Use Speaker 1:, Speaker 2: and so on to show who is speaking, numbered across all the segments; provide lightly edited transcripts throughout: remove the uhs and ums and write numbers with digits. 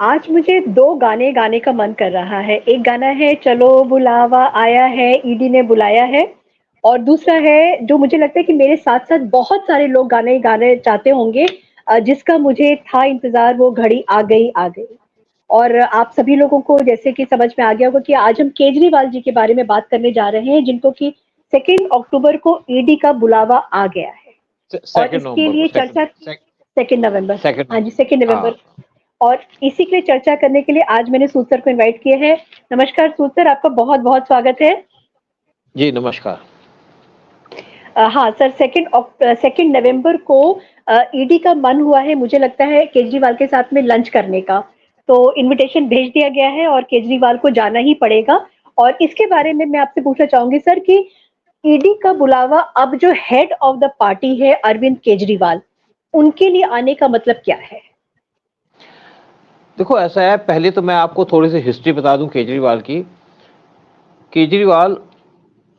Speaker 1: आज मुझे 2 गाने गाने का मन कर रहा है। एक गाना है चलो बुलावा आया है, ईडी ने बुलाया है और दूसरा है जो मुझे लगता है कि मेरे साथ-साथ बहुत सारे लोग गाने गाने चाहते होंगे जिसका मुझे था इंतज़ार वो घड़ी आ गई, आ गई। और आप सभी लोगों को जैसे कि समझ में आ गया होगा कि आज हम केजरीवाल जी के बारे में बात करने जा रहे हैं जिनको कि 2 अक्टूबर को ईडी का बुलावा आ गया है। और
Speaker 2: सेकेंड
Speaker 1: इसके
Speaker 2: नवंबर को
Speaker 1: लिए चर्चा 2 नवंबर
Speaker 2: सेकेंड
Speaker 1: हाँ जी,
Speaker 2: नवंबर
Speaker 1: 2 नवंबर
Speaker 2: हाँ।
Speaker 1: और इसी के लिए चर्चा करने के लिए आज मैंने सूद सर को इनवाइट किया है। नमस्कार सूद सर, आपका बहुत-बहुत स्वागत है।
Speaker 2: जी नमस्कार।
Speaker 1: हाँ सर, 2 नवंबर को ईडी का मन हुआ है मुझे लगता है केजरीवाल के साथ में लंच करने का। तो इन्विटेशन भेज दिया गया है और केजरीवाल को जाना ही पड़ेगा और इसके बारे में मैं आपसे पूछना चाहूँगी सर कि ईडी का बुलावा अब जो हेड ऑफ द पार्टी है अरविंद केजरीवाल, उनके लिए आने का मतलब क्या है?
Speaker 2: देखो ऐसा है, पहले तो मैं आपको थोड़ी सी हिस्ट्री बता दूं केजरीवाल की। केजरीवाल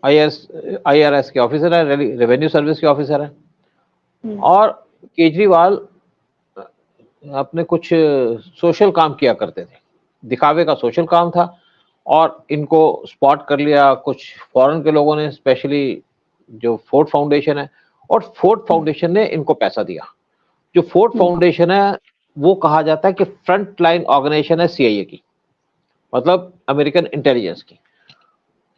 Speaker 2: आईआरएस के ऑफिसर है, रेवेन्यू सर्विस के ऑफिसर है
Speaker 1: हुँ,
Speaker 2: और केजरीवाल अपने कुछ सोशल काम किया करते थे, दिखावे का सोशल काम था और इनको स्पॉट कर लिया कुछ फॉरेन के लोगों ने, स्पेशली जो फोर्ड फाउंडेशन है, और फोर्ड
Speaker 1: हुँ,
Speaker 2: फाउंडेशन ने इनको पैसा दिया। जो फोर्ड
Speaker 1: हुँ,
Speaker 2: फाउंडेशन है वो कहा जाता है कि फ्रंट लाइन ऑर्गेनाइजेशन है सीआईए की, मतलब अमेरिकन इंटेलिजेंस की।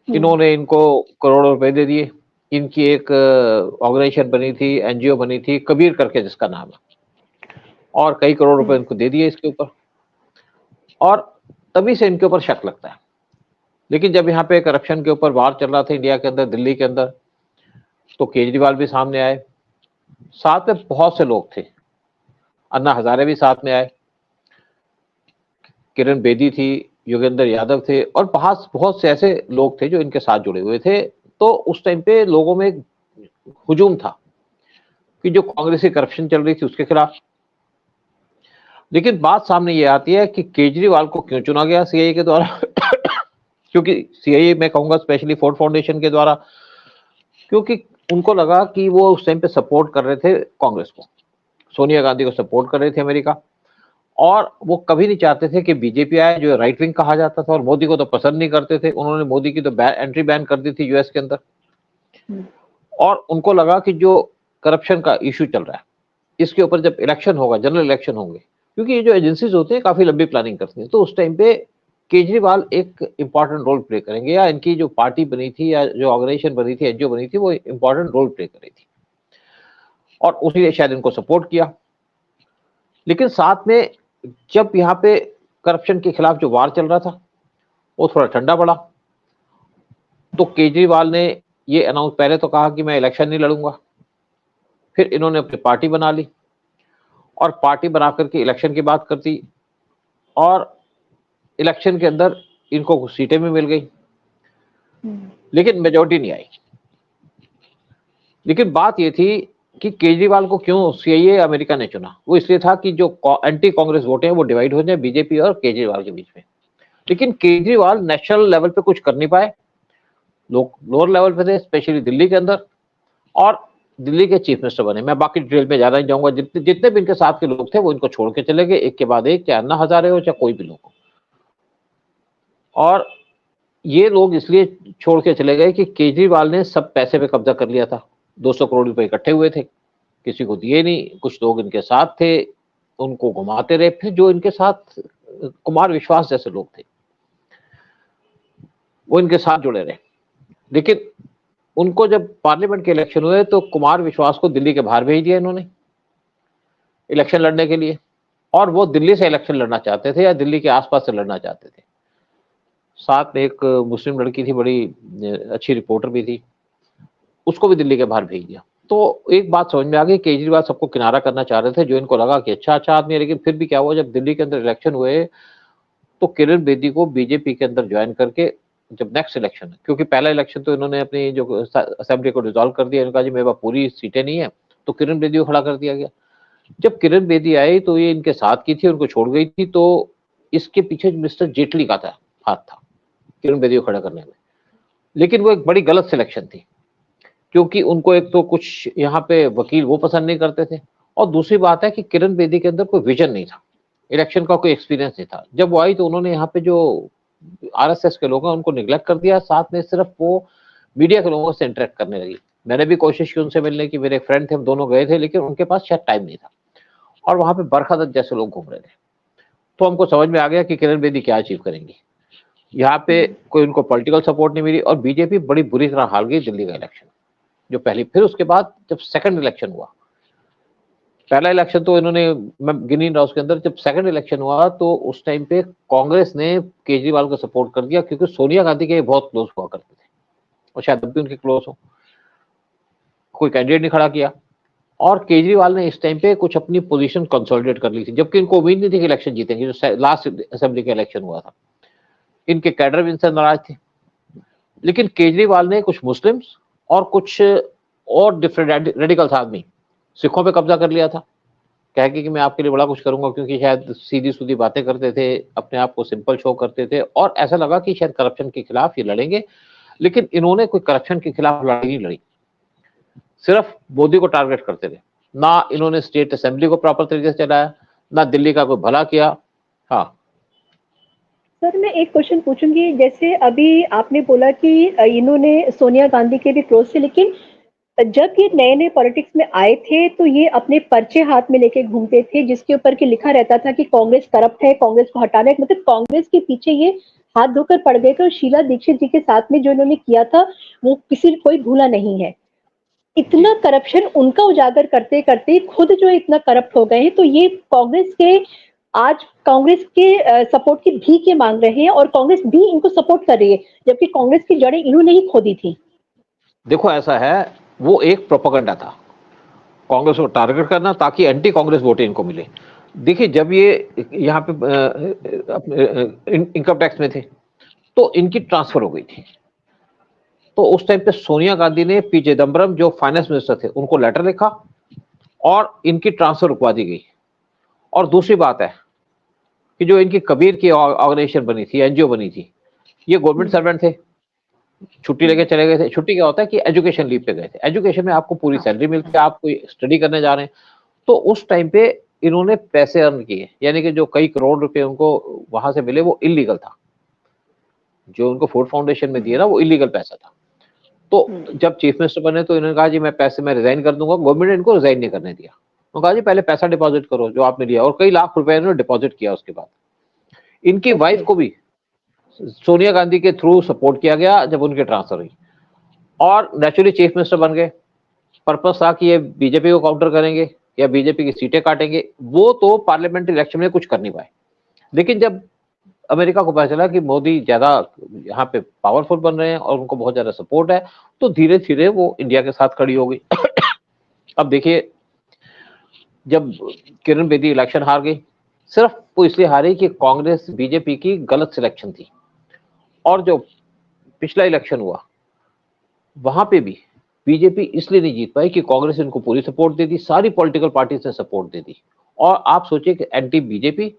Speaker 1: हुँ,
Speaker 2: इन्होंने इनको करोड़ों रुपए दे दिए। इनकी एक ऑर्गेनाइजेशन बनी थी, एनजीओ बनी थी, कबीर करके जिसका नाम है, और कई करोड़ रुपए
Speaker 1: हुँ,
Speaker 2: इनको दे दिए इसके ऊपर, और तभी से इनके ऊपर शक लगता है। लेकिन जब यहाँ पे करप्शन के ऊपर वार चल रहा था इंडिया के अंदर, दिल्ली के अंदर, तो केजरीवाल भी सामने आए, साथ में बहुत से लोग थे, अन्ना हजारे भी साथ में आए, किरण बेदी थी, योगेंद्र यादव थे, और बहुत से ऐसे लोग थे जो इनके साथ जुड़े हुए थे। तो उस टाइम पे लोगों में एक हुजूम था कि जो कांग्रेसी करप्शन चल रही थी उसके खिलाफ। लेकिन बात सामने ये आती है कि केजरीवाल को क्यों चुना गया सीआईए के द्वारा क्योंकि सीआईए मैं कहूंगा स्पेशली फोर्ड फाउंडेशन के द्वारा, क्योंकि उनको लगा कि वो उस टाइम पे सपोर्ट कर रहे थे कांग्रेस को, सोनिया गांधी को सपोर्ट कर रहे थे अमेरिका, और वो कभी नहीं चाहते थे कि बीजेपी आए, जो राइट विंग कहा जाता था, और मोदी को तो पसंद नहीं करते थे। उन्होंने मोदी की तो एंट्री बैन कर दी थी यूएस के अंदर।
Speaker 1: हुँ,
Speaker 2: और उनको लगा कि जो करप्शन का इशू चल रहा है, इसके ऊपर जब इलेक्शन होगा, जनरल इलेक्शन होंगे, क्योंकि ये जो एजेंसीज होती हैं काफी लंबी प्लानिंग करती हैं, तो उस टाइम पे केजरीवाल एक इंपॉर्टेंट रोल प्ले करेंगे, या इनकी जो पार्टी बनी थी या जो ऑर्गेनाइजेशन बनी थी, एनजीओ बनी थी, वो इंपॉर्टेंट रोल प्ले कर रही थी, और उसी ने शायद इनको सपोर्ट किया। लेकिन साथ में जब यहाँ पे करप्शन के खिलाफ जो वार चल रहा था वो थोड़ा ठंडा पड़ा, तो केजरीवाल ने ये अनाउंस, पहले तो कहा कि मैं इलेक्शन नहीं लड़ूंगा, फिर इन्होंने अपनी पार्टी बना ली और पार्टी बना करके इलेक्शन की बात कर दी, और इलेक्शन के अंदर इनको कुछ सीटें भी मिल गई,
Speaker 1: हुँ,
Speaker 2: लेकिन मेजोरिटी नहीं आई। लेकिन बात ये थी कि केजरीवाल को क्यों सीआईए अमेरिका ने चुना, वो इसलिए था कि जो एंटी कांग्रेस वोट हैं वो डिवाइड हो जाए बीजेपी और केजरीवाल के बीच में। लेकिन केजरीवाल नेशनल लेवल पे कुछ कर नहीं पाए, लोग लोअर लेवल पे थे, स्पेशली दिल्ली के अंदर, और दिल्ली के चीफ मिनिस्टर बने। मैं बाकी डिटेल में ज्यादा नहीं जाऊंगा, जितने जितने भी इनके साथ के लोग थे वो इनको छोड़ के चले गए, एक के बाद एक, चाहे अन्ना हजारे हो चाहे कोई भी लोग हो। और ये लोग इसलिए छोड़ के चले गए कि केजरीवाल ने सब पैसे पे कब्जा कर लिया था, 200 करोड़ रुपए इकट्ठे हुए थे, किसी को दिए नहीं, कुछ लोग इनके साथ थे, उनको घुमाते रहे। फिर जो इनके साथ कुमार विश्वास जैसे लोग थे वो इनके साथ जुड़े रहे। लेकिन उनको जब पार्लियामेंट के इलेक्शन हुए तो कुमार विश्वास को दिल्ली के बाहर भेज दिया इन्होंने इलेक्शन लड़ने के लिए, और वो दिल्ली से इलेक्शन लड़ना चाहते थे या दिल्ली के आसपास से लड़ना चाहते थे। साथ में एक मुस्लिम लड़की थी, बड़ी अच्छी रिपोर्टर भी थी, उसको भी दिल्ली के बाहर भेज दिया। तो एक बात समझ में आ गई, केजरीवाल सबको किनारा करना चाह रहे थे, जो इनको लगा कि अच्छा आदमी है। लेकिन फिर भी क्या हुआ, जब दिल्ली के अंदर इलेक्शन हुए तो किरण बेदी को बीजेपी के अंदर ज्वाइन करके, जब नेक्स्ट इलेक्शन, क्योंकि पहला इलेक्शन तो इन्होंने अपनी जो असेंबली को डिसॉल्व कर दिया, इन्होंने कहा जी मेरे पास पूरी सीटें नहीं है, तो किरण बेदी को खड़ा कर दिया गया। जब किरण बेदी आई तो ये इनके साथ की थी, उनको छोड़ गई थी, तो इसके पीछे मिस्टर जेटली का था हाथ था किरण बेदी को खड़ा करने में। लेकिन वो एक बड़ी गलत सिलेक्शन थी, क्योंकि उनको एक तो कुछ यहाँ पे वकील वो पसंद नहीं करते थे, और दूसरी बात है कि किरण बेदी के अंदर कोई विजन नहीं था। इलेक्शन का कोई एक्सपीरियंस नहीं था। जब वो आई तो उन्होंने यहाँ पे जो आरएसएस के लोग हैं उनको निगलेक्ट कर दिया, साथ में सिर्फ वो मीडिया के लोगों से इंटरेक्ट करने लगी। मैंने भी कोशिश की उनसे मिलने की, मेरे एक फ्रेंड थे, हम दोनों गए थे, लेकिन उनके पास शायद टाइम नहीं था और वहां पे बरखा दत्त जैसे लोग घूम रहे थे। तो हमको समझ में आ गया कि किरण बेदी क्या अचीव करेंगी। यहाँ पे कोई उनको पॉलिटिकल सपोर्ट नहीं मिली और बीजेपी बड़ी बुरी तरह हार गई दिल्ली का इलेक्शन जो पहली। फिर उसके बाद जब सेकंड इलेक्शन हुआ, पहला इलेक्शन तो इन्होंने, मैं गिन नहीं रहा उसके अंदर, जब सेकंड इलेक्शन हुआ तो उस टाइम पे कांग्रेस ने केजरीवाल को सपोर्ट कर दिया क्योंकि सोनिया गांधी के बहुत क्लोज हुआ करते थे और शायद अब भी उनके क्लोज हो। कोई कैंडिडेट नहीं खड़ा किया और केजरीवाल ने इस टाइम पे कुछ अपनी पोजीशन कंसोलिडेट कर ली थी, जबकि इनको उम्मीद नहीं थी कि इलेक्शन जीतेंगे। जो लास्ट असेंबली का इलेक्शन हुआ था, इनके कैडर भी इनसे नाराज थे, लेकिन केजरीवाल ने कुछ मुस्लिम्स और कुछ और डिफरेंट रेडिकल्स आदमी सिखों पे कब्जा कर लिया था, कह के कि मैं आपके लिए बड़ा कुछ करूंगा, क्योंकि शायद सीधी सूदी बातें करते थे, अपने आप को सिंपल शो करते थे और ऐसा लगा कि शायद करप्शन के खिलाफ ये लड़ेंगे। लेकिन इन्होंने कोई करप्शन के खिलाफ लड़ाई नहीं लड़ी, सिर्फ मोदी को टारगेट करते थे। ना इन्होंने स्टेट असेंबली को प्रॉपर तरीके से चलाया, ना दिल्ली का कोई भला किया। हाँ
Speaker 1: सर, मैं एक क्वेश्चन पूछूंगी। जैसे अभी आपने बोला कि इन्होंने सोनिया गांधी के भी क्लोज थे, लेकिन जब ये नए नए पॉलिटिक्स में आए थे तो ये अपने पर्चे हाथ में लेके घूमते थे जिसके ऊपर के लिखा रहता था कि कांग्रेस करप्ट है, कांग्रेस को हटाना है। मतलब कांग्रेस के पीछे ये हाथ धोकर पड़ गए थे और शीला दीक्षित जी के साथ में जो इन्होंने किया था वो किसी कोई भूला नहीं है।
Speaker 2: जी,
Speaker 1: इतना करप्शन उनका उजागर करते करते खुद जो इतना करप्ट हो गए हैं, तो ये कांग्रेस के आज कांग्रेस के सपोर्ट की भीख ये मांग रहे हैं और कांग्रेस भी इनको सपोर्ट कर रही है, जबकि कांग्रेस की जड़ें इन्होंने ही खोदी थी।
Speaker 2: देखो ऐसा है, वो एक प्रोपेगेंडा था कांग्रेस को टारगेट करना ताकि एंटी कांग्रेस वोट इनको मिले। देखिए जब ये यहाँ पे इनकम टैक्स में थे तो इनकी ट्रांसफर हो गई थी, तो उस टाइम पे सोनिया गांधी ने पी चिदम्बरम जो फाइनेंस मिनिस्टर थे उनको लेटर लिखा और इनकी ट्रांसफर रुकवा दी गई। और दूसरी बात है कि जो इनकी कबीर की ऑर्गेनाइजेशन बनी थी, एनजीओ बनी थी, ये गवर्नमेंट सर्वेंट थे, छुट्टी लेके चले गए थे। छुट्टी क्या होता है कि एजुकेशन लीव पे गए थे, एजुकेशन में आपको पूरी सैलरी मिलती है, आप कोई स्टडी करने जा रहे हैं। तो उस टाइम पे इन्होंने पैसे अर्न किए, यानी कि जो कई करोड़ रुपए उनको वहां से मिले वो इलीगल था, जो उनको फूड फाउंडेशन में दिया ना वो इलीगल पैसा था। तो जब चीफ मिनिस्टर बने तो इन्होंने कहा जी मैं पैसे मैं रिजाइन कर दूंगा, गवर्नमेंट ने इनको रिजाइन नहीं करने दिया। उन्होंने कहा जी पहले पैसा डिपॉजिट करो जो आपने लिया, और कई लाख रुपए इन्होंने डिपॉजिट किया। उसके बाद इनकी वाइफ को भी सोनिया गांधी के थ्रू सपोर्ट किया गया जब उनकी ट्रांसफर हुई, और नेचुरली चीफ मिनिस्टर बन गए। पर्पस था कि ये बीजेपी को काउंटर करेंगे या बीजेपी की सीटें काटेंगे, वो तो पार्लियामेंट्री इलेक्शन में कुछ कर नहीं पाए। लेकिन जब अमेरिका को पता चला कि मोदी ज्यादा यहाँ पे पावरफुल बन रहे हैं और उनको बहुत ज्यादा सपोर्ट है, तो धीरे धीरे वो इंडिया के साथ खड़ी हो गई। अब देखिए जब किरण बेदी इलेक्शन हार गई, सिर्फ वो इसलिए हारी कि कांग्रेस बीजेपी की गलत सिलेक्शन थी। और जो पिछला इलेक्शन हुआ वहां पे भी बीजेपी इसलिए नहीं जीत पाई कि कांग्रेस इनको पूरी सपोर्ट दे दी, सारी पॉलिटिकल पार्टी ने सपोर्ट दे दी। और आप सोचिए कि एंटी बीजेपी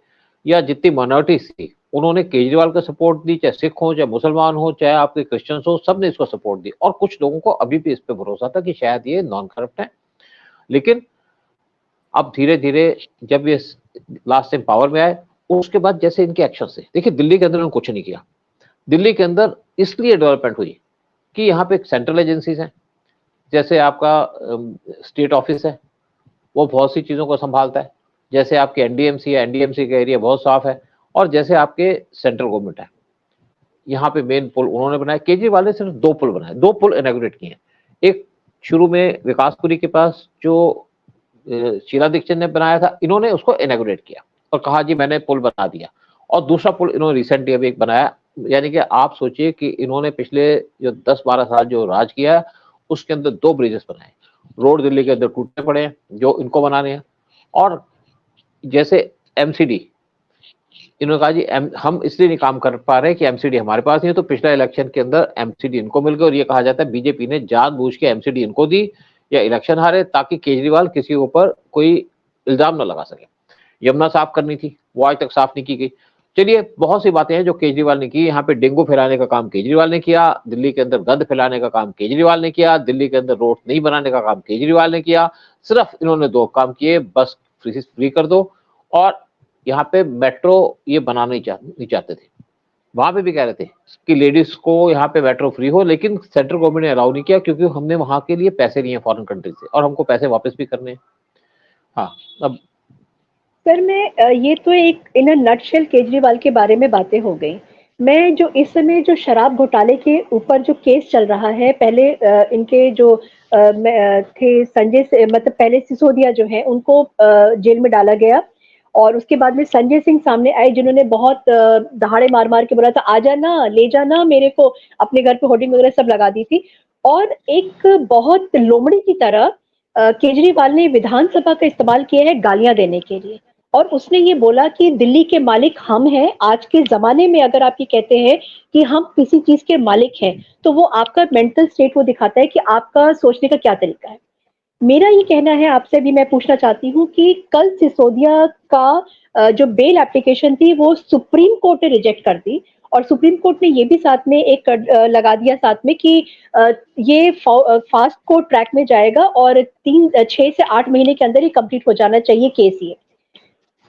Speaker 2: या जितनी माइनॉरिटीज थी उन्होंने केजरीवाल का सपोर्ट दी, चाहे सिख हो, चाहे मुसलमान हो, चाहे आपके क्रिश्चियंस हो, सबने इसको सपोर्ट दी। और कुछ लोगों को अभी भी इस पे भरोसा था कि शायद ये नॉन करप्ट है। लेकिन अब धीरे धीरे जब ये लास्ट टाइम पावर में आए, उसके बाद जैसे इनके एक्शन से देखिए, दिल्ली के अंदर उन्होंने कुछ नहीं किया। दिल्ली के अंदर इसलिए डेवलपमेंट हुई कि यहाँ पे सेंट्रल एजेंसीज हैं, जैसे आपका स्टेट ऑफिस है वो बहुत सी चीजों को संभालता है, जैसे आपके एनडीएमसी है, एनडीएमसी का एरिया बहुत साफ है, और जैसे आपके सेंट्रल गवर्नमेंट है, यहाँ पे मेन पुल उन्होंने बनाया। केजरीवाल ने सिर्फ 2 पुल बनाए, 2 पुल इनॉग्रेट किए हैं। एक शुरू में विकासपुरी के पास जो शीला दीक्षित ने बनाया था, इन्होंने उसको इनॉग्रेट किया और कहा जी मैंने पुल बना दिया। और दूसरा पुल इन्होंने रिसेंटली अभी एक बनाया। यानी कि आप सोचिए कि इन्होंने पिछले जो 10-12 साल जो राज किया उसके अंदर 2 ब्रिजेस बनाए। रोड दिल्ली के अंदर टूटने पड़े हैं जो इनको बनाने हैं। और जैसे एमसीडी, इन्होंने कहा जी हम इसलिए नहीं काम कर पा रहे कि एमसीडी हमारे पास नहीं है, तो पिछला इलेक्शन के अंदर एमसीडी इनको मिल गए। और ये कहा जाता है बीजेपी ने जानबूझ के एमसीडी इनको दी या इलेक्शन हारे ताकि केजरीवाल किसी के ऊपर कोई इल्जाम न लगा सके। यमुना साफ करनी थी, वो आज तक साफ नहीं की गई। चलिए बहुत सी बातें हैं जो केजरीवाल ने की। यहाँ पे डेंगू फैलाने का काम केजरीवाल ने किया, दिल्ली के अंदर गंद फैलाने का काम केजरीवाल ने किया, दिल्ली के अंदर रोड नहीं बनाने का काम केजरीवाल ने किया। सिर्फ इन्होंने 2 काम किए, बस फ्री कर दो और यहाँ पे मेट्रो ये बनाना नहीं चाहते थे। वहां पे भी कह रहे थे कि लेडीज को यहाँ पे मेट्रो फ्री हो, लेकिन सेंट्रल गवर्नमेंट ने अलाउ नहीं किया क्योंकि हमने वहां के लिए पैसे लिए फॉरेन कंट्री से और हमको पैसे वापस भी करने हैं। हाँ, अब
Speaker 1: सर मैं ये तो एक इन अ नटशेल केजरीवाल के बारे में बातें हो गई। मैं जो इस समय जो शराब घोटाले के ऊपर जो केस चल रहा है, पहले इनके जो थे संजय से, मतलब पहले सिसोदिया जो है उनको जेल में डाला गया और उसके बाद में संजय सिंह सामने आए जिन्होंने बहुत दहाड़े मार मार के बोला था आ जाना ले जाना मेरे को, अपने घर पे होर्डिंग वगैरह सब लगा दी थी। और एक बहुत लोमड़ी की तरह केजरीवाल ने विधानसभा का इस्तेमाल किया है गालियां देने के लिए। और उसने ये बोला कि दिल्ली के मालिक हम हैं। आज के ज़माने में अगर आप ये कहते हैं कि हम किसी चीज़ के मालिक हैं, तो वो आपका मेंटल स्टेट वो दिखाता है कि आपका सोचने का क्या तरीका है। मेरा ये कहना है, आपसे भी मैं पूछना चाहती हूँ कि कल सिसोदिया का जो बेल एप्लीकेशन थी वो सुप्रीम कोर्ट ने रिजेक्ट कर दी और सुप्रीम कोर्ट ने ये भी साथ में एक लगा दिया साथ में कि ये फास्ट कोर्ट ट्रैक में जाएगा और 6 से 8 महीने के अंदर ही कंप्लीट हो जाना चाहिए केस ये।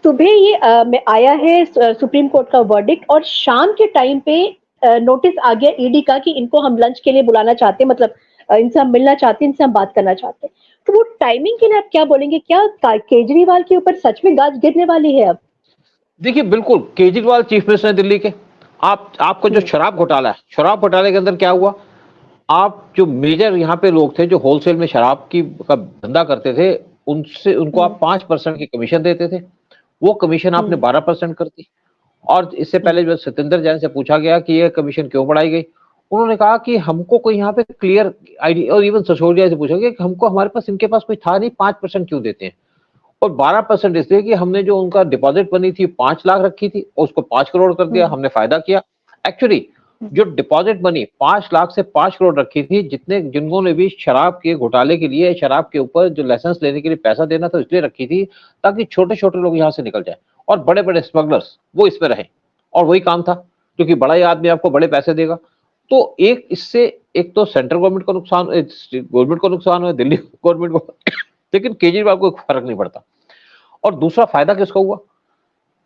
Speaker 1: सुबह ये में आया है सुप्रीम कोर्ट का वर्डिक्ट और शाम के टाइम पे नोटिस आ गया ईडी का कि इनको हम लंच के लिए बुलाना चाहते हैं, मतलब इनसे हम मिलना चाहते हैं, इनसे हम बात करना चाहते हैं। तो वो टाइमिंग के लिए आप क्या बोलेंगे? क्या केजरीवाल के ऊपर सच में गाज गिरने वाली है अब?
Speaker 2: देखिए, बिल्कुल केजरीवाल चीफ मिनिस्टर है दिल्ली के। आपको जो शराब घोटाला है, शराब घोटाले के अंदर क्या हुआ, आप जो मेजर यहाँ पे लोग थे जो होलसेल में शराब की का धंधा करते थे, उनसे उनको आप 5% की कमीशन देते थे, वो कमीशन आपने 12% कर दी। और इससे पहले जो सत्येंद्र जैन से पूछा गया कि ये कमीशन क्यों बढ़ाई गई, उन्होंने कहा कि हमको कोई यहाँ पे क्लियर आइडिया, और इवन सिसोदिया से पूछा गया कि हमको हमारे पास इनके पास कोई था नहीं, 5% क्यों देते हैं। और 12% इसलिए कि हमने जो उनका डिपॉजिट बनी थी 5 लाख रखी थी और उसको 5 करोड़ कर दिया, हमने फायदा किया। एक्चुअली जो डिपॉजिट मनी 5 लाख से 5 करोड़ रखी थी, जिन्होंने भी शराब के घोटाले के लिए, शराब के ऊपर जो लाइसेंस लेने के लिए पैसा देना था इसलिए रखी थी ताकि छोटे छोटे लोग यहाँ से निकल जाए और बड़े बड़े स्मगलर्स वो इसमें रहे। और वही काम था, क्योंकि बड़ा ही आदमी आपको बड़े पैसे देगा। तो एक इससे एक तो सेंट्रल गवर्नमेंट को नुकसान, गवर्नमेंट को नुकसान हुआ, दिल्ली गवर्नमेंट को लेकिन केजरीवाल को फर्क नहीं पड़ता। और दूसरा फायदा किसको हुआ,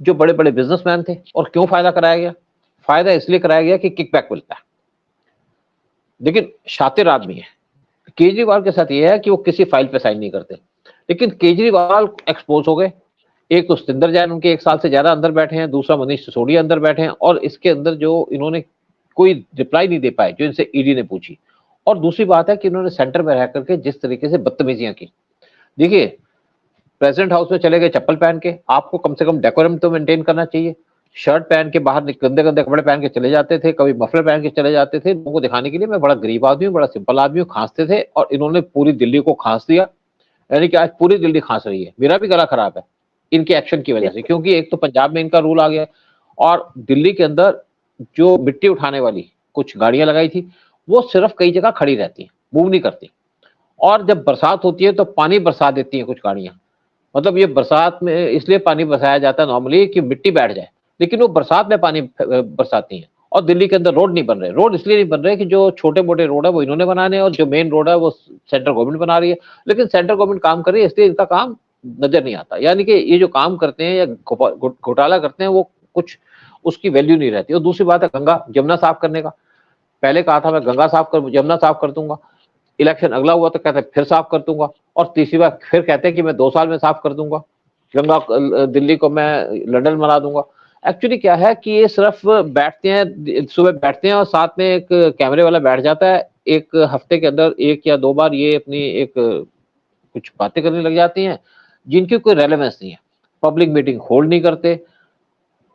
Speaker 2: जो बड़े बड़े बिजनेसमैन थे। और क्यों फायदा कराया गया, फायदा इसलिए कराया गया कि किकबैक मिलता है। लेकिन शातिर आदमी है केजरीवाल के साथ, यह है कि वो किसी फाइल पे साइन नहीं करते। लेकिन केजरीवाल एक्सपोज हो गए। एक तो सत्येंद्र जैन उनके 1 साल से ज्यादा अंदर बैठे हैं, दूसरा मनीष सिसोदिया अंदर बैठे हैं और इसके अंदर जो इन्होंने कोई रिप्लाई नहीं दे पाए जो इनसे ईडी ने पूछी। और दूसरी बात है कि इन्होंने सेंटर में रह करके जिस तरीके से बदतमीजियां की। देखिए, प्रेसिडेंट हाउस में चले गए चप्पल पहन के, आपको कम से कम डेकोरम तो मेंटेन करना चाहिए। शर्ट पहन के बाहर गंदे गंदे कपड़े पहन के चले जाते थे, कभी मफलर पहन के चले जाते थे, लोगों को दिखाने के लिए मैं बड़ा गरीब आदमी हूँ, बड़ा सिंपल आदमी हूँ, खांसते थे। और इन्होंने पूरी दिल्ली को खांस दिया, यानी कि आज पूरी दिल्ली खांस रही है। मेरा भी गला खराब है इनके एक्शन की वजह से, क्योंकि एक तो पंजाब में इनका रूल आ गया और दिल्ली के अंदर जो मिट्टी उठाने वाली कुछ गाड़ियां लगाई थी वो सिर्फ कई जगह खड़ी रहती हैं, मूव नहीं करती। और जब बरसात होती है तो पानी बरसा देती है कुछ गाड़ियां। मतलब ये बरसात में इसलिए पानी बरसाया जाता है नॉर्मली कि मिट्टी बैठ जाए, लेकिन वो बरसात में पानी बरसाती है। और दिल्ली के अंदर रोड नहीं बन रहे, रोड इसलिए नहीं बन रहे कि जो छोटे मोटे रोड है वो इन्होंने बनाने हैं और जो मेन रोड है वो सेंट्रल गवर्नमेंट बना रही है। लेकिन सेंट्रल गवर्नमेंट काम कर रही है इसलिए इनका काम नजर नहीं आता। यानी कि ये जो काम करते हैं या घोटाला करते हैं वो कुछ उसकी वैल्यू नहीं रहती। और दूसरी बात है गंगा जमुना साफ करने का, पहले कहा था मैं गंगा साफ कर जमुना साफ कर दूंगा, इलेक्शन अगला हुआ तो कहते फिर साफ कर दूंगा, और तीसरी बार फिर कहते हैं कि मैं 2 साल में साफ कर दूंगा गंगा, दिल्ली को मैं लंदन बना दूंगा। एक्चुअली क्या है कि ये सिर्फ बैठते हैं, सुबह बैठते हैं और साथ में एक कैमरे वाला बैठ जाता है, एक हफ्ते के अंदर 1 या 2 बार ये अपनी एक कुछ बातें करने लग जाती हैं जिनकी कोई रेलेवेंस नहीं है। पब्लिक मीटिंग होल्ड नहीं करते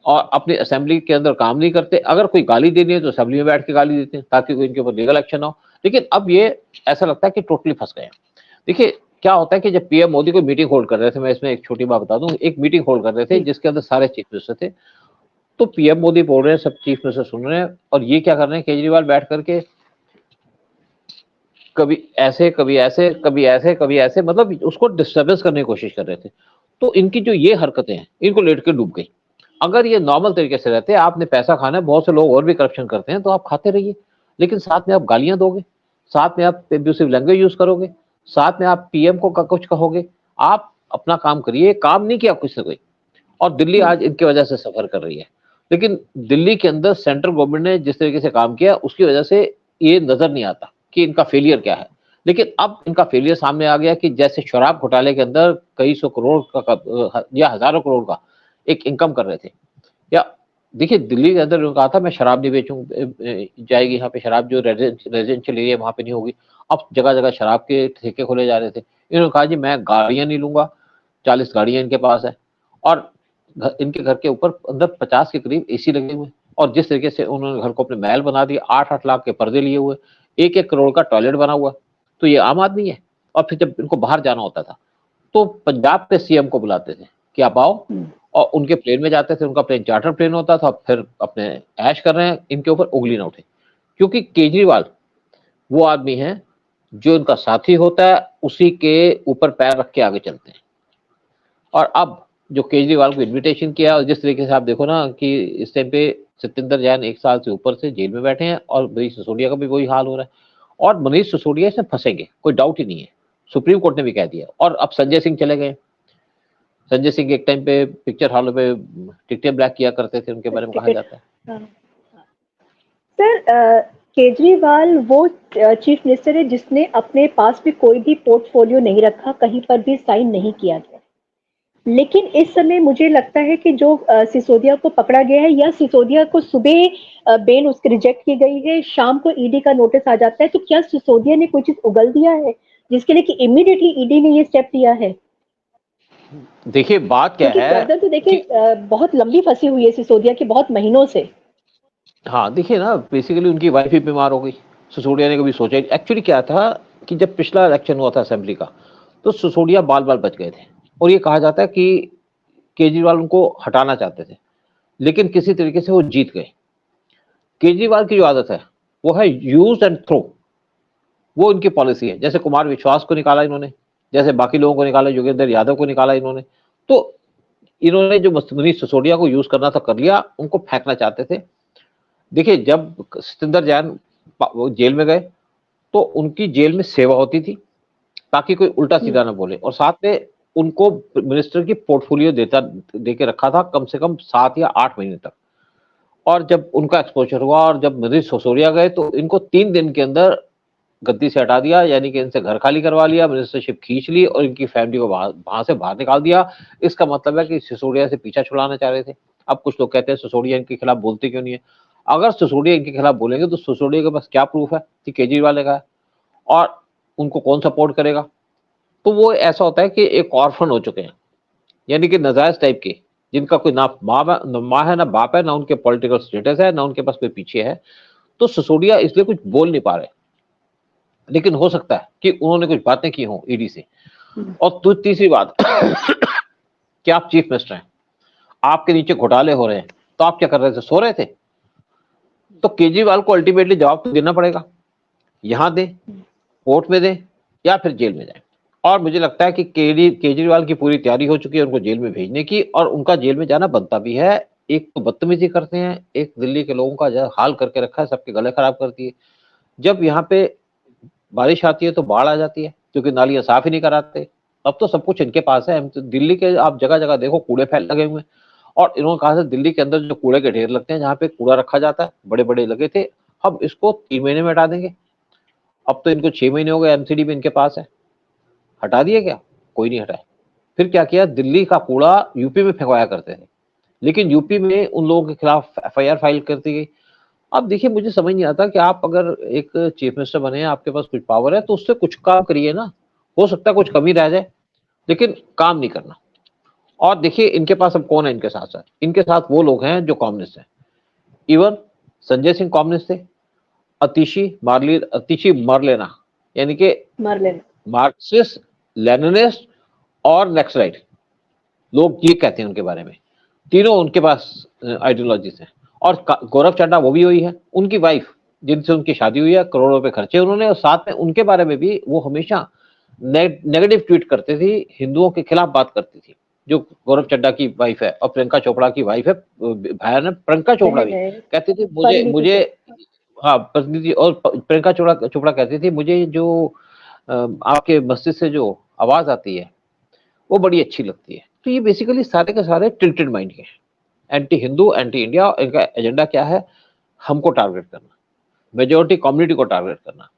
Speaker 2: और अपनी असेंबली के अंदर काम नहीं करते। अगर कोई गाली देनी है तो असेंबली में बैठ के गाली देते हैं ताकि कोई इनके ऊपर लीगल एक्शन हो। लेकिन अब ये ऐसा लगता है कि टोटली फंस गए हैं। देखिए क्या होता है कि जब पीएम मोदी को मीटिंग होल्ड कर रहे थे, मैं इसमें एक छोटी बात बता दूं, एक मीटिंग होल्ड कर रहे थे जिसके अंदर सारे चीफ मिनिस्टर थे, तो पीएम मोदी बोल रहे हैं, सब चीफ मिनिस्टर सुन रहे हैं, और ये क्या कर रहे हैं केजरीवाल बैठ करके कभी ऐसे कभी ऐसे कभी ऐसे कभी ऐसे, मतलब उसको डिस्टर्बेंस करने की कोशिश कर रहे थे। तो इनकी जो ये हरकतें हैं इनको लेट के डूब गई। अगर ये नॉर्मल तरीके से रहते, आपने पैसा खाना है, बहुत से लोग और भी करप्शन करते हैं तो आप खाते रहिए, लेकिन साथ में आप गालियां दोगे, साथ में आप एब्यूसिव लैंग्वेज यूज करोगे, साथ में आप पीएम को कुछ कहोगे। आप अपना काम करिए, काम नहीं किया किसी ने कोई, और दिल्ली आज इनकी वजह से सफर कर रही है। लेकिन दिल्ली के अंदर सेंट्रल गवर्नमेंट ने जिस तरीके से काम किया उसकी वजह से ये नजर नहीं आता कि इनका फेलियर क्या है। लेकिन अब इनका फेलियर सामने आ गया कि जैसे शराब घोटाले के अंदर कई सौ करोड़ का या हजारों करोड़ का एक इनकम कर रहे थे, या देखिए दिल्ली के अंदर उन्होंने कहा था मैं शराब नहीं बेचूं, जाएगी यहाँ पे शराब जो रेजिडेंशियल एरिया वहां पे नहीं होगी। अब जगह जगह शराब के ठेके खोले जा रहे थे। इन्होंने कहा जी मैं गाड़ियां नहीं लूंगा, 40 गाड़ियां इनके पास है, और इनके घर के ऊपर अंदर 50 के करीब एसी लगे हुए, और जिस तरीके से उन्होंने घर को अपने महल बना दिया, 8-8 लाख के पर्दे लिए हुए, 1-1 करोड़ का टॉयलेट बना हुआ, तो ये आम आदमी है। और फिर जब इनको बाहर जाना होता था तो पंजाब के सीएम को बुलाते थे कि आप आओ, और उनके प्लेन में जाते थे, उनका प्लेन चार्टर प्लेन होता था, फिर अपने ऐश कर रहे हैं, इनके ऊपर उंगली ना उठे। क्योंकि केजरीवाल वो आदमी है जो इनका साथी होता है, उसी के ऊपर पैर रख के आगे चलते हैं। और अब जो केजरीवाल को इनविटेशन किया, और जिस तरीके से आप देखो ना कि इस टाइम पे सत्येंद्र जैन 1 साल से ऊपर से जेल में बैठे हैं, और मनीष सिसोदिया का भी वही हाल हो रहा है, और मनीष सिसोदिया इसमें फंसेंगे, कोई डाउट ही नहीं है, सुप्रीम कोर्ट ने भी कह दिया। और अब संजय सिंह चले गए। संजय सिंह एक टाइम पे पिक्चर हॉल पे टिकटें ब्लैक किया करते थे, उनके बारे में कहा जाता है।
Speaker 1: हाँ। सर, केजरीवाल वो चीफ मिनिस्टर है जिसने अपने पास भी कोई भी पोर्टफोलियो नहीं रखा, कहीं पर भी साइन नहीं किया गया। लेकिन इस समय मुझे लगता है कि जो सिसोदिया को पकड़ा गया है, या सिसोदिया को सुबह बेल उसकी रिजेक्ट की गई है, शाम को ईडी का नोटिस आ जाता है, तो क्या सिसोदिया ने कोई चीज उगल दिया है जिसके लिए कि इमीडिएटली ईडी ने ये स्टेप लिया है?
Speaker 2: देखिए बात क्या है,
Speaker 1: गर्दन तो देखिए बहुत लंबी फंसी हुई है सिसोदिया की, बहुत महीनों से।
Speaker 2: हाँ देखिए ना, बेसिकली उनकी वाइफ ही बीमार हो गई। सिसोदिया ने कभी सोचा, एक्चुअली क्या था कि जब पिछला इलेक्शन हुआ था असेंबली का, तो सिसोदिया बाल बाल बच गए थे, और ये कहा जाता है कि केजरीवाल उनको हटाना चाहते थे, लेकिन किसी तरीके से वो जीत गए। केजरीवाल की जो आदत है वो है यूज एंड थ्रो, वो इनकी पॉलिसी है। जैसे कुमार विश्वास को निकाला इन्होंने, जैसे बाकी लोगों को निकाला, योगेंद्र यादव को निकाला इन्होंने, तो इन्होंने जो मनीष सिसोदिया को यूज करना था कर लिया, उनको फेंकना चाहते थे। देखिए जब सत्येंद्र जैन जेल में गए तो उनकी जेल में सेवा होती थी ताकि कोई उल्टा सीधा ना बोले, और साथ में उनको मिनिस्टर की पोर्टफोलियो दे के रखा था कम से कम 7 या 8 महीने तक। और जब उनका एक्सपोजर हुआ और जब मनीष सिसोदिया गए तो इनको 3 दिन के अंदर गद्दी से हटा दिया, यानी कि इनसे घर खाली करवा लिया, मिनिस्टरशिप खींच ली, और इनकी फैमिली को वहां से बाहर निकाल दिया। इसका मतलब है कि सिसोदिया से पीछा छुड़ाना चाह रहे थे। अब कुछ लोग कहते हैं सिसोदिया इनके खिलाफ बोलते क्यों नहीं है। अगर सिसोदिया इनके खिलाफ बोलेंगे तो सिसोदिया के पास क्या प्रूफ है कि केजरीवाल ने कहा, और उनको कौन सपोर्ट करेगा। तो वो ऐसा होता है कि एक ऑर्फन हो चुके हैं, यानी कि नजायज टाइप के, जिनका कोई ना माँ है ना बाप है, ना उनके पॉलिटिकल स्टेटस है, ना उनके पास कोई पीछे है। तो सिसोदिया इसलिए कुछ बोल नहीं पा रहे, लेकिन हो सकता है कि उन्होंने कुछ बातें की हों ईडी से। और तीसरी बात कि आप चीफ मिनिस्टर हैं, आपके नीचे घोटाले हो रहे हैं, तो आप क्या कर रहे थे, सो रहे थे? तो केजरीवाल को अल्टीमेटली जवाब तो देना पड़ेगा, यहां दें, कोर्ट में दें, या फिर जेल में जाए। और मुझे लगता है कि केजरीवाल की पूरी तैयारी हो चुकी है उनको जेल में भेजने की, और उनका जेल में जाना बनता भी है। एक तो बदतमीजी करते हैं, एक दिल्ली के लोगों का हाल करके रखा है, सबके गले खराब करती है। जब यहाँ पे बारिश आती है तो बाढ़ आ जाती है, क्योंकि नालियां साफ ही नहीं कराते। अब तो सब कुछ इनके पास है। तो दिल्ली के आप जगह जगह देखो कूड़े फैल लगे हुए हैं, और इन्होंने कहा था दिल्ली के अंदर जो कूड़े के ढेर लगते हैं, जहाँ पे कूड़ा रखा जाता है, बड़े बड़े लगे थे, हम इसको 3 महीने में हटा देंगे। अब तो इनको 6 महीने हो गए, एमसीडी भी इनके पास है, हटा दिए क्या? कोई नहीं हटाए। फिर क्या किया, दिल्ली का कूड़ा यूपी में फेंकवाया करते थे, लेकिन यूपी में उन लोगों के खिलाफ एफआईआर फाइल कर दी गई। अब देखिए मुझे समझ नहीं आता कि आप अगर एक चीफ मिनिस्टर बने, आपके पास कुछ पावर है, तो उससे कुछ काम करिए ना। हो सकता है कुछ कमी रह जाए, लेकिन काम नहीं करना। और देखिए इनके पास अब कौन है इनके साथ साथ, इनके साथ वो लोग हैं जो कम्युनिस्ट हैं। इवन संजय सिंह कम्युनिस्ट थे, अतिशी मरलेना, यानी कि मार्क्सिस्ट, लेनिनिस्ट और नेक्सलाइट, लोग ये कहते हैं उनके बारे में। तीनों उनके पास आइडियोलॉजीज हैं। और गौरव चड्ढा वो भी हुई है, उनकी वाइफ जिनसे उनकी शादी हुई है, करोड़ों रुपए खर्चे उन्होंने, और साथ में उनके बारे में भी वो हमेशा नेगेटिव ट्वीट करते थी, हिंदुओं के खिलाफ बात करती थी। जो गौरव चड्ढा की वाइफ है और प्रियंका चोपड़ा की वाइफ है, भाई प्रियंका चोपड़ा भी कहती थी मुझे हाँ प्रतिनिधि, और प्रियंका चोपड़ा कहती थी मुझे जो आपके मस्जिद से जो आवाज आती है वो बड़ी अच्छी लगती है। तो ये बेसिकली सारे के सारे टिल्टेड माइंड के हैं, एंटी हिंदू, एंटी इंडिया। इनका एजेंडा क्या है? हमको टारगेट करना, मेजोरिटी कम्युनिटी को टारगेट करना।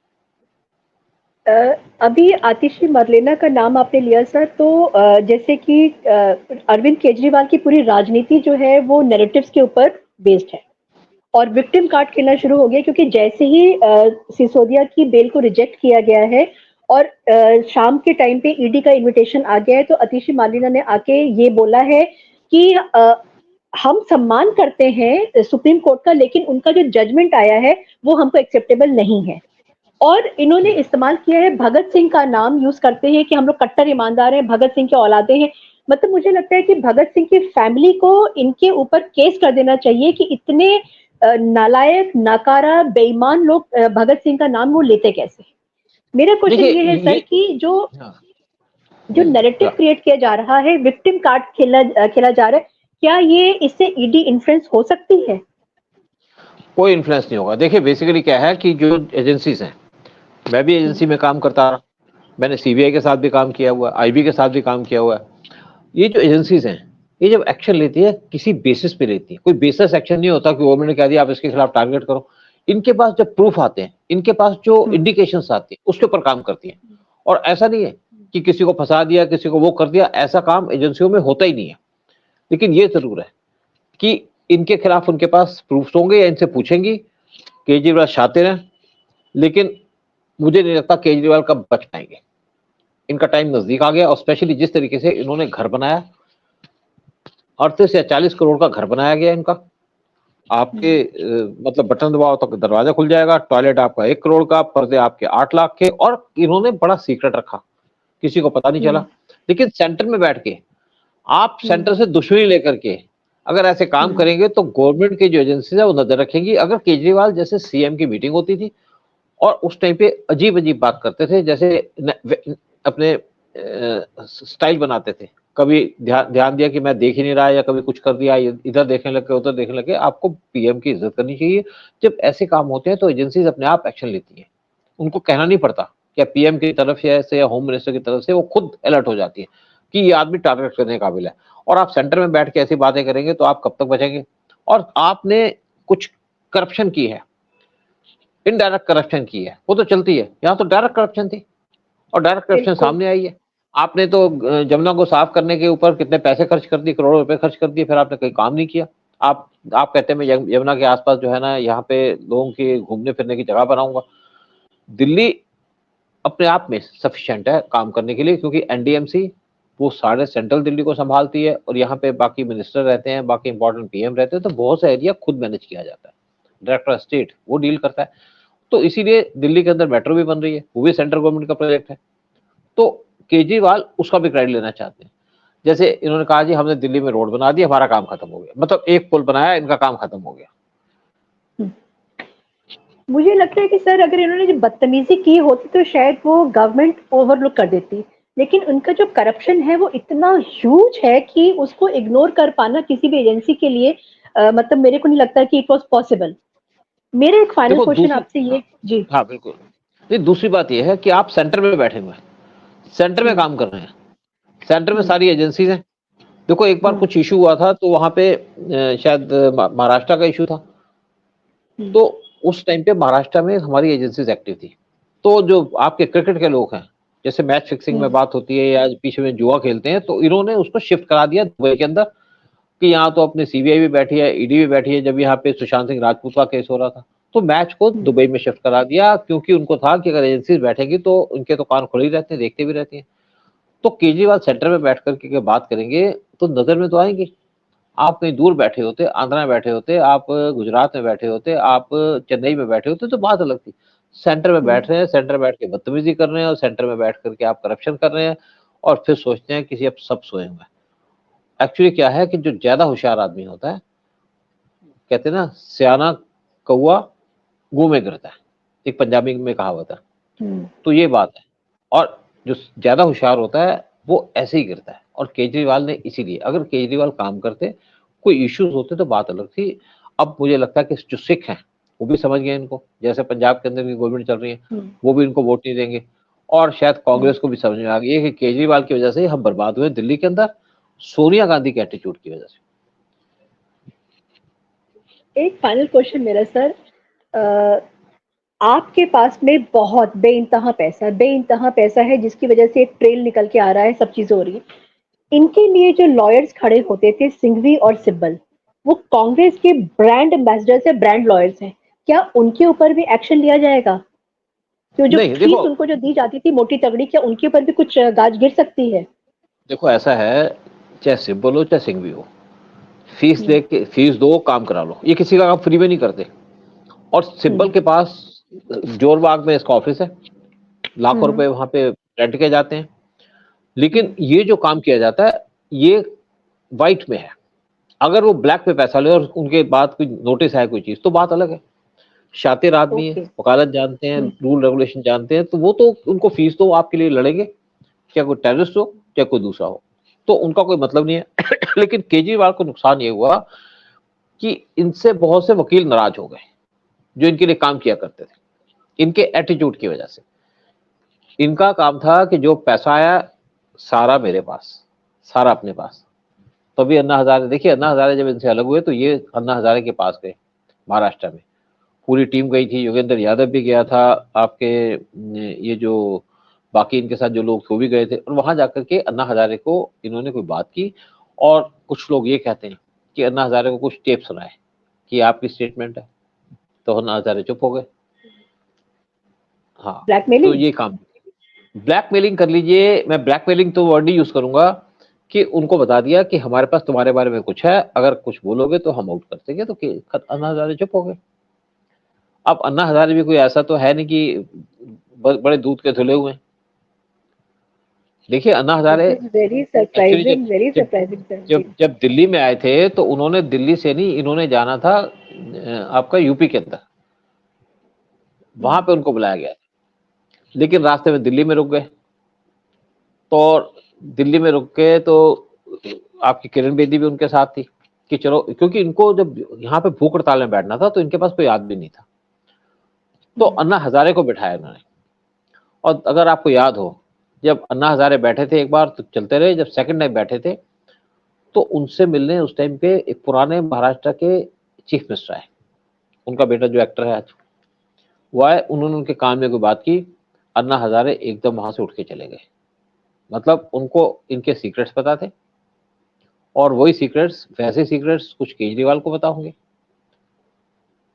Speaker 1: अभी आतिशी मरलेना का नाम आपने लिया सर, तो जैसे कि अरविंद केजरीवाल की पूरी राजनीति जो है वो नैरेटिव्स के ऊपर बेस्ड है और विक्टिम कार्ड खेलना शुरू हो गया, क्योंकि जैसे ही सिसोदिया की बेल को रिजेक्ट किया गया है और शाम के टाइम पे ईडी का इनविटेशन आ गया है, तो आतिशी मरलेना ने आके ये बोला है कि हम सम्मान करते हैं सुप्रीम कोर्ट का, लेकिन उनका जो जजमेंट आया है वो हमको एक्सेप्टेबल नहीं है। और इन्होंने इस्तेमाल किया है भगत सिंह का नाम, यूज करते हैं कि हम लोग कट्टर ईमानदार हैं, भगत सिंह के औलादे हैं। मतलब मुझे लगता है कि भगत सिंह की फैमिली को इनके ऊपर केस कर देना चाहिए कि इतने नालायक, नाकारा, बेईमान लोग भगत सिंह का नाम वो लेते कैसे। मेरा क्वेश्चन ये है सर कि जो नैरेटिव क्रिएट किया जा रहा है, विक्टिम कार्ड खेला जा रहा है, क्या ये इससे ईडी इन्फ्लुएंस हो सकती है?
Speaker 2: कोई इन्फ्लुएंस नहीं होगा। देखिए बेसिकली क्या है कि जो एजेंसीज हैं, मैं भी एजेंसी में काम करता रहा, मैंने सीबीआई के साथ भी काम किया हुआ है, आईबी के साथ भी काम किया हुआ है। ये जो एजेंसीज हैं, ये जब एक्शन लेती है किसी बेसिस पे लेती है, कोई बेसिस एक्शन नहीं होता कि गवर्नमेंट ने कह दिया आप इसके खिलाफ टारगेट करो। इनके पास जब प्रूफ आते हैं, इनके पास जो इंडिकेशन आती है, उसके ऊपर काम करती है। और ऐसा नहीं है कि किसी को फंसा दिया, किसी को वो कर दिया, ऐसा काम एजेंसियों में होता ही नहीं है। लेकिन ये जरूर है कि इनके खिलाफ उनके पास प्रूफ होंगे या इनसे पूछेंगी। केजरीवाल शातिर हैं, लेकिन मुझे नहीं लगता केजरीवाल कब बच पाएंगे। इनका टाइम नजदीक आ गया, और स्पेशली जिस तरीके से इन्होंने घर बनाया, 38 या 40 करोड़ का घर बनाया गया इनका। आपके मतलब बटन दबाओ तो दरवाजा खुल जाएगा, टॉयलेट आपका 1 करोड़ का, पर्दे आपके 8 लाख के, और इन्होंने बड़ा सीक्रेट रखा, किसी को पता नहीं चला। लेकिन सेंटर में बैठ के आप सेंटर से दुश्मनी लेकर के अगर ऐसे काम करेंगे तो गवर्नमेंट की जो एजेंसी है वो नजर रखेंगी। अगर केजरीवाल जैसे सीएम की मीटिंग होती थी और उस टाइम पे अजीब अजीब बात करते थे, जैसे अपने स्टाइल बनाते थे, कभी ध्यान दिया कि मैं देख ही नहीं रहा, या कभी कुछ कर दिया, इधर देखने लगे उधर देखने लगे, आपको पीएम की इज्जत करनी चाहिए। जब ऐसे काम होते हैं तो एजेंसीज अपने आप एक्शन लेती हैं, उनको कहना नहीं पड़ता क्या पीएम की तरफ से या होम मिनिस्टर की तरफ से, वो खुद अलर्ट हो जाती है कि ये आदमी टारगेट करने के काबिल है। और आप सेंटर में बैठ के ऐसी बातें करेंगे तो आप कब तक बचेंगे? और आपने कुछ करप्शन की है, इनडायरेक्ट करप्शन की है, वो तो चलती है। यहाँ तो डायरेक्ट करप्शन थी और डायरेक्ट करप्शन सामने आई है। आपने तो जमुना को साफ करने के ऊपर कितने पैसे खर्च कर दिए, करोड़ों रुपए खर्च कर दिए, फिर आपने कोई काम नहीं किया। आप कहते हैं मैं यमुना के आसपास जो है ना, यहाँ पे लोगों के घूमने फिरने की जगह बनाऊंगा। दिल्ली अपने आप में सफिशिएंट है काम करने के लिए, क्योंकि एनडीएमसी वो सारे सेंट्रल दिल्ली को संभालती है, और यहाँ पे बाकी मिनिस्टर रहते हैं, बाकी इंपॉर्टेंट पीएम रहते हैं, तो बहुत सा एरिया खुद मैनेज किया जाता है। डायरेक्टर स्टेट वो डील करता है। तो इसीलिए दिल्ली के अंदर मेट्रो भी बन रही है, वो भी सेंट्रल गवर्नमेंट का प्रोजेक्ट है। तो केजरीवाल उसका भी क्रेडिट लेना चाहते हैं। जैसे इन्होंने कहा जी हमने दिल्ली में रोड बना दी, हमारा काम खत्म हो गया, मतलब एक पुल बनाया, इनका काम खत्म हो गया।
Speaker 1: मुझे लगता है कि सर अगर इन्होंने जो बदतमीजी की होती तो शायद वो गवर्नमेंट ओवरलुक कर देती, लेकिन उनका जो करप्शन है वो इतना ह्यूज है कि उसको इग्नोर कर पाना किसी भी एजेंसी के लिए मतलब मेरे को नहीं लगता कि इट वाज पॉसिबल। मेरे एक फाइनल क्वेश्चन आपसे ये जी।
Speaker 2: हाँ बिल्कुल। नहीं, दूसरी बात ये है कि आप सेंटर में बैठे हुए हैं, सेंटर में काम कर रहे हैं, सेंटर में सारी एजेंसीज हैं। देखो एक बार कुछ इशू हुआ था, तो वहां पे शायद महाराष्ट्र का इशू था, तो उस टाइम पे महाराष्ट्र में हमारी एजेंसीज एक्टिव थी। तो जो आपके क्रिकेट के लोग हैं, जैसे मैच फिक्सिंग में बात होती है या पीछे में जुआ खेलते हैं, तो इन्होंने उसको शिफ्ट करा दिया दुबई के अंदर, कि यहाँ तो अपने सीबीआई भी बैठी है, ईडी भी बैठी है। जब यहाँ पे सुशांत सिंह राजपूत का केस हो रहा था, तो मैच को दुबई में शिफ्ट करा दिया, क्योंकि उनको था कि अगर एजेंसीज बैठेंगी तो उनके तो कान खुले ही रहते हैं, देखते भी रहती हैं। तो केजरीवाल सेंटर में बैठ करके बात करेंगे तो नजर में तो आएंगे। आप कहीं दूर बैठे होते, आंध्रा में बैठे होते, आप गुजरात में बैठे होते, आप चेन्नई में बैठे होते, तो बात अलग थी। सेंटर में बैठ रहे हैं, सेंटर में बैठ के बदतमीजी कर रहे हैं, और सेंटर में बैठ करके आप करप्शन कर रहे हैं, और फिर सोचते हैं किसी अब सब सोए हुए हैं। एक्चुअली क्या है कि जो ज्यादा होशियार आदमी होता है, कहते हैं ना सियाना कौआ गू में गिरता है, एक पंजाबी में कहावत है, तो ये बात है। और जो ज्यादा होशियार होता है वो ऐसे ही गिरता है। और केजरीवाल ने इसीलिए, अगर केजरीवाल काम करते, कोई इश्यूज होते तो बात अलग थी। अब मुझे लगता है कि जो सिख हैं वो भी समझ गए इनको, जैसे पंजाब के अंदर की गवर्नमेंट चल रही है, वो भी इनको वोट नहीं देंगे। और शायद कांग्रेस को भी समझ में आ गई है कि केजरीवाल की वजह से हम बर्बाद हुए दिल्ली के अंदर, सोनिया गांधी के एटीट्यूड की वजह से।
Speaker 1: एक फाइनल क्वेश्चन मेरा सर, आपके पास में बहुत बेइंतहा पैसा है जिसकी वजह से एक ट्रेल निकल के आ रहा है, सब चीजें हो रही है। इनके लिए जो लॉयर्स खड़े होते थे, सिंघवी और सिब्बल, वो कांग्रेस के ब्रांड एम्बेसडर्स है, ब्रांड लॉयर्स हैं। क्या उनके ऊपर भी एक्शन लिया जाएगा? क्यों जो
Speaker 2: नहीं
Speaker 1: फीस
Speaker 2: देखो,
Speaker 1: उनको जो दी जाती थी मोटी तगड़ी, क्या उनके ऊपर भी कुछ गाज गिर सकती है?
Speaker 2: देखो ऐसा है, चाहे सिब्बल हो चाहे सिंघवी हो, फीस
Speaker 1: हम्म,
Speaker 2: दे के फीस दो, काम करा लो। ये किसी का काम फ्री में नहीं करते। और सिब्बल
Speaker 1: हम्म,
Speaker 2: के पास जोरबाग में इसका ऑफिस है, लाखों
Speaker 1: हम्म,
Speaker 2: रुपए वहां पे रेंट के जाते हैं। लेकिन
Speaker 1: हम्म,
Speaker 2: ये जो काम किया जाता है ये वाइट में है। अगर वो ब्लैक पे पैसा ले और उनके बाद कोई नोटिस आए कोई चीज, तो बात अलग है। शातिर आदमी है,
Speaker 1: ओके,
Speaker 2: वकालत जानते हैं, रूल रेगुलेशन जानते हैं, तो वो तो उनको फीस दो, आपके लिए लड़ेंगे, चाहे कोई टेररिस्ट हो चाहे कोई दूसरा हो, तो उनका कोई मतलब नहीं है। लेकिन केजरीवाल को नुकसान ये हुआ कि इनसे बहुत से वकील नाराज हो गए जो इनके लिए काम किया करते थे, इनके एटीट्यूड की वजह से। इनका काम था कि जो पैसा आया सारा मेरे पास, सारा अपने पास। तो अभी अन्ना हजारे, देखिए अन्ना हजारे जब इनसे अलग हुए तो ये अन्ना हजारे के पास गए, महाराष्ट्र में पूरी टीम गई थी, योगेंद्र यादव भी गया था, आपके ये जो बाकी इनके साथ जो लोग वो भी गए थे, और वहां जाकर के अन्ना हजारे को इन्होंने कोई बात की। और कुछ लोग ये कहते हैं कि अन्ना हजारे को कुछ टेप सुनाए कि आपकी स्टेटमेंट है, तो अन्ना हजारे चुप हो गए। हाँ, तो
Speaker 1: ब्लैकमेलिंग।
Speaker 2: ये काम ब्लैकमेलिंग कर लीजिए, मैं ब्लैकमेलिंग तो वर्ड नहीं यूज करूंगा, कि उनको बता दिया कि हमारे पास तुम्हारे बारे में कुछ है, अगर कुछ बोलोगे तो हम आउट कर देंगे, तो अन्ना हजारे चुप हो गए। अब अन्ना हजारे भी कोई ऐसा तो है नहीं कि बड़े दूध के धुले हुए हैं। देखिए Anna Hazare
Speaker 1: this is very
Speaker 2: actually
Speaker 1: surprising, very
Speaker 2: जब
Speaker 1: सरप्राइजिंग सर जी।
Speaker 2: जब दिल्ली में आए थे तो उन्होंने दिल्ली से नहीं, इन्होंने जाना था आपका यूपी के अंदर, वहां पे उनको बुलाया गया, लेकिन रास्ते में दिल्ली में रुक गए। तो दिल्ली में रुक के तो आपकी किरण बेदी भी उनके साथ थी कि चलो, क्योंकि इनको जब यहाँ पे भूख हड़ताल में बैठना था तो इनके पास कोई आदमी नहीं था, तो अन्ना हजारे को बिठाया उन्होंने। और अगर आपको याद हो, जब अन्ना हजारे बैठे थे एक बार तो चलते रहे, जब सेकंड टाइम बैठे थे तो उनसे मिलने उस टाइम पे एक पुराने महाराष्ट्र के चीफ मिनिस्टर आए, उनका बेटा जो एक्टर है आज वो आए, उन्होंने उनके कान में कोई बात की, अन्ना हजारे एकदम वहां से उठ के चले गए। मतलब उनको इनके सीक्रेट्स पता थे, और वही सीक्रेट्स, वैसे सीक्रेट्स कुछ केजरीवाल को पता होंगे।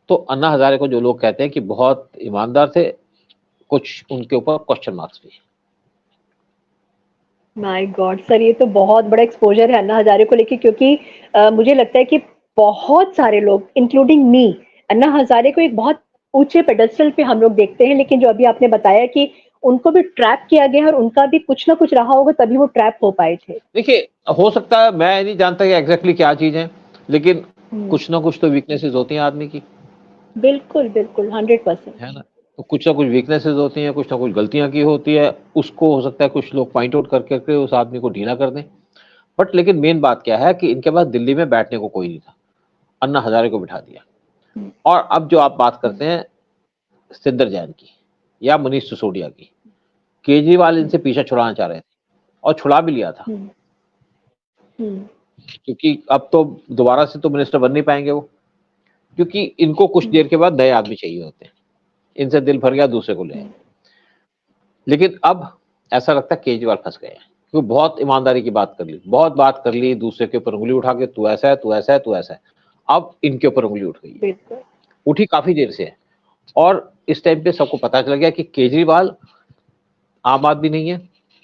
Speaker 2: तो अन्ना हजारे को जो लोग कहते हैं कि बहुत ईमानदार थे, कुछ उनके ऊपर क्वेश्चन मार्क्स भी।
Speaker 1: माय गॉड सर, ये तो बहुत बड़ा एक्सपोजर है अन्ना हजारे को लेके, क्योंकि मुझे लगता है कि बहुत सारे लोग इंक्लूडिंग मी, अन्ना हजारे को एक बहुत ऊंचे पेडेस्टल पे हम लोग देखते हैं, लेकिन जो अभी आपने बताया कि उनको भी ट्रैप किया गया और उनका भी कुछ ना कुछ रहा होगा तभी वो ट्रैप हो पाए थे।
Speaker 2: देखिए हो सकता है, मैं नहीं जानता कि एग्जैक्टली क्या चीज है, लेकिन
Speaker 1: हम्म,
Speaker 2: कुछ ना कुछ तो वीकनेसेस होती हैं आदमी की,
Speaker 1: बिल्कुल बिल्कुल 100%।
Speaker 2: है ना। तो कुछ ना कुछ वीकनेसेस होती हैं, कुछ ना कुछ गलतियां की होती है, उसको हो सकता है कुछ लोग पॉइंट आउट कर करके उस आदमी को ढीला कर दें। बट लेकिन मेन बात क्या है कि इनके पास दिल्ली में बैठने को कोई नहीं था, अन्ना हजारे को बिठा दिया। और अब जो आप बात करते हैं सिद्दर जैन की या मनीष सिसोदिया की, केजरीवाल इनसे पीछा छुड़ाना चाह रहे थे और छुड़ा भी लिया था, क्योंकि अब तो दोबारा से तो मिनिस्टर बन नहीं पाएंगे वो, क्योंकि इनको कुछ देर के बाद नए आदमी चाहिए होते हैं, इनसे दिल भर गया दूसरे को ले आए। लेकिन अब ऐसा लगता है केजरीवाल फंस गए हैं, क्योंकि बहुत ईमानदारी की बात कर ली, बहुत बात कर ली, दूसरे के ऊपर उंगली उठा के तू ऐसा है, तू ऐसा है, तू ऐसा है। अब इनके ऊपर उंगली उठ गई है,
Speaker 1: बिल्कुल।
Speaker 2: उठी काफी देर से है। और इस टाइम पे सबको पता चल गया कि केजरीवाल आम आदमी नहीं है,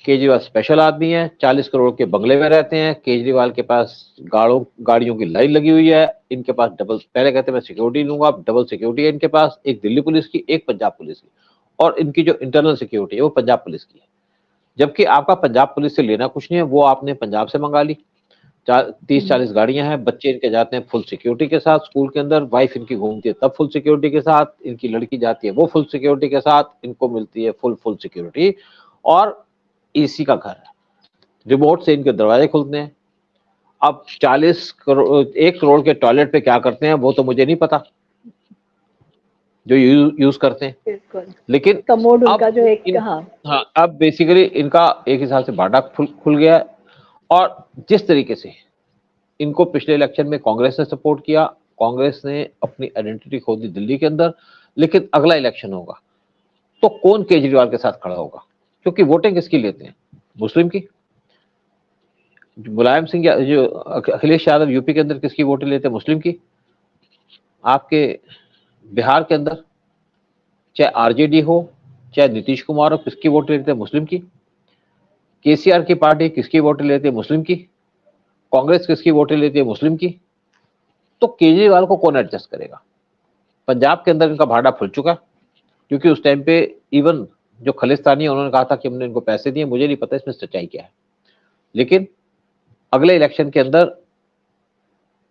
Speaker 2: केजरीवाल स्पेशल आदमी है, 40 करोड़ के बंगले में रहते हैं, केजरीवाल के पास गाड़ियों की लाइन लगी हुई है, इनके पास डबल, पहले कहते मैं सिक्योरिटी लूंगा, अब डबल सिक्योरिटी है इनके पास, एक दिल्ली पुलिस की, एक पंजाब पुलिस की, और इनकी जो इंटरनल सिक्योरिटी है वो पंजाब पुलिस की है। जबकि आपका पंजाब पुलिस से लेना कुछ नहीं है, वो आपने पंजाब से मंगा ली। 30-40 गाड़ियां हैं, बच्चे इनके जाते हैं फुल सिक्योरिटी के साथ स्कूल के अंदर, वाइफ इनकी घूमती है तब फुल सिक्योरिटी के साथ, इनकी लड़की जाती है वो फुल सिक्योरिटी के साथ, इनको मिलती है फुल सिक्योरिटी। और एसी का घर है, रिमोट से इनके दरवाजे खुलते हैं। अब 40 करोड़, 1 करोड़ के टॉयलेट पे क्या करते हैं वो तो मुझे नहीं पता, जो यूज करते हैं।
Speaker 1: बिल्कुल।
Speaker 2: लेकिन
Speaker 1: कमोड उनका
Speaker 2: अब
Speaker 1: जो एक
Speaker 2: हाँ, अब बेसिकली इनका एक हिसाब से भाटा खुल गया है। और जिस तरीके से इनको पिछले इलेक्शन में कांग्रेस ने सपोर्ट किया, कांग्रेस ने अपनी आइडेंटिटी खो दी दिल्ली के अंदर, लेकिन अगला इलेक्शन होगा तो कौन केजरीवाल के साथ खड़ा होगा? क्योंकि वोटिंग किसकी लेते हैं? मुस्लिम की। मुलायम सिंह जो अखिलेश यादव यूपी के अंदर किसकी वोटें लेते हैं? मुस्लिम की। आपके बिहार के अंदर चाहे आरजेडी हो चाहे नीतीश कुमार हो, किसकी वोटें लेते हैं? मुस्लिम की। केसीआर की पार्टी किसकी वोटें लेती है? मुस्लिम की। कांग्रेस किसकी वोटें लेती है? मुस्लिम की। तो केजरीवाल को कौन एडजस्ट करेगा? पंजाब के अंदर इनका भाड़ा फुल चुका, क्योंकि उस टाइम पे इवन जो खालिस्तानी है उन्होंने कहा था कि हमने इनको पैसे दिए। मुझे नहीं पता इसमें सच्चाई क्या है, लेकिन अगले इलेक्शन के अंदर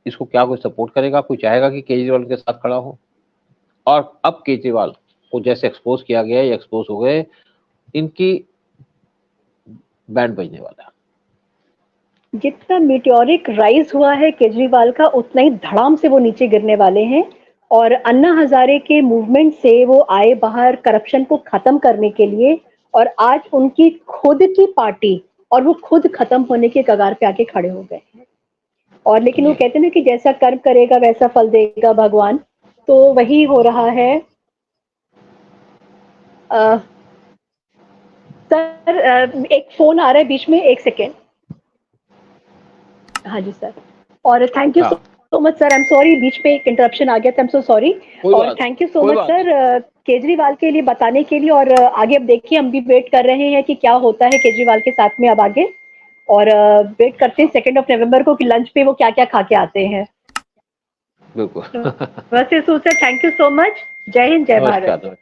Speaker 2: इसको क्या कोई सपोर्ट करेगा? कोई चाहेगा कि केजरीवाल के साथ खड़ा हो? और अब केजरीवाल को जैसे एक्सपोज किया गया है, एक्सपोज हो गए, इनकी बैंड बजने वाला है।
Speaker 1: जितना मीटियोरिक राइज हुआ है केजरीवाल का, उतना ही धड़ाम से वो नीचे गिरने वाले हैं। और अन्ना हजारे के मूवमेंट से वो आए बाहर करप्शन को खत्म करने के लिए, और आज उनकी खुद की पार्टी और वो खुद खत्म होने के कगार पे आके खड़े हो गए हैं। और लेकिन वो कहते हैं ना कि जैसा कर्म करेगा वैसा फल देगा भगवान, तो वही हो रहा है। सर एक फोन आ रहा है बीच में, एक सेकेंड। हाँ जी सर। और thank you so much sir, I am sorry बीच में एक इंटरप्शन आ गया था, आई एम सो सॉरी। और thank you so much sir Kejriwal के लिए बताने के लिए। और आगे अब देखिए, हम भी वेट कर रहे हैं कि क्या होता है केजरीवाल के साथ में अब आगे। और वेट करते हैं 2 नवंबर को कि लंच पे वो क्या क्या खा के आते हैं।
Speaker 2: बिल्कुल।
Speaker 1: वैसे sir thank you so much. जय हिंद, जय भारत।